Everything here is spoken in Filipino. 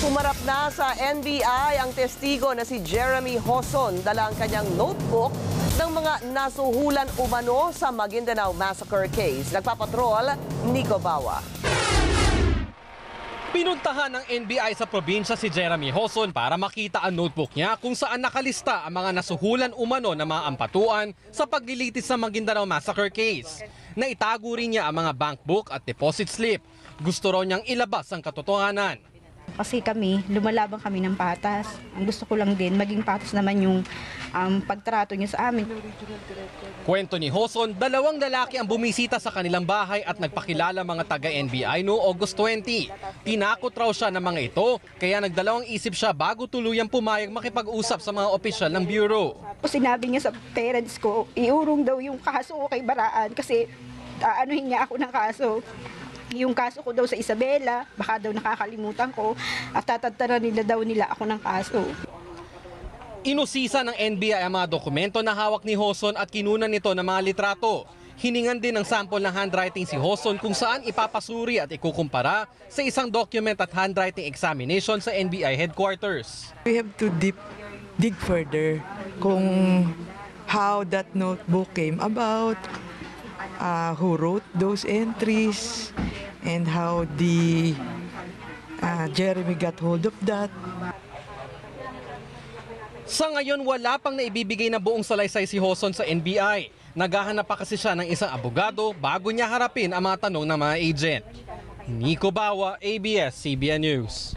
Humarap na sa NBI ang testigo na si Jeremy Hoson dala ang kanyang notebook ng mga nasuhulan umano sa Maguindanao Massacre case. Nagpapatrol, Nico Bawa. Pinuntahan ng NBI sa probinsya si Jeremy Hoson para makita ang notebook niya kung saan nakalista ang mga nasuhulan umano na mga ampatuan sa paglilitis sa Maguindanao Massacre case. Naitago rin niya ang mga bank book at deposit slip. Gusto raw niyang ilabas ang katotohanan. Kasi kami, lumalabang kami ng patas. Ang gusto ko lang din, maging patas naman yung pagtrato niya sa amin. Kwento ni Hoson, 2 lalaki ang bumisita sa kanilang bahay at nagpakilala mga taga-NBI noong August 20. Tinakot raw siya ng mga ito, kaya nagdalawang isip siya bago tuluyang pumayag makipag-usap sa mga opisyal ng Bureau. Sinabi niya sa parents ko, iurong daw yung kaso ko kay Baraan kasi aanuhin niya ako ng kaso. Yung kaso ko daw sa Isabela, baka daw nakakalimutan ko at tatantanan nila ako ng kaso. Inusisa ng NBI ang mga dokumento na hawak ni Hoson at kinunan nito ng mga litrato. Hiningan din ng sample ng handwriting si Hoson kung saan ipapasuri at ikukumpara sa isang document at handwriting examination sa NBI headquarters. We have to dig further kung how that notebook came about, who wrote those entries, and how the Jeremy got hold of that. Sa ngayon, wala pang naibibigay na buong salaysay si Hoson sa NBI. Naghahanap pa kasi siya ng isang abogado bago niya harapin ang mga tanong ng mga agent. Nico Bawa, ABS-CBN News.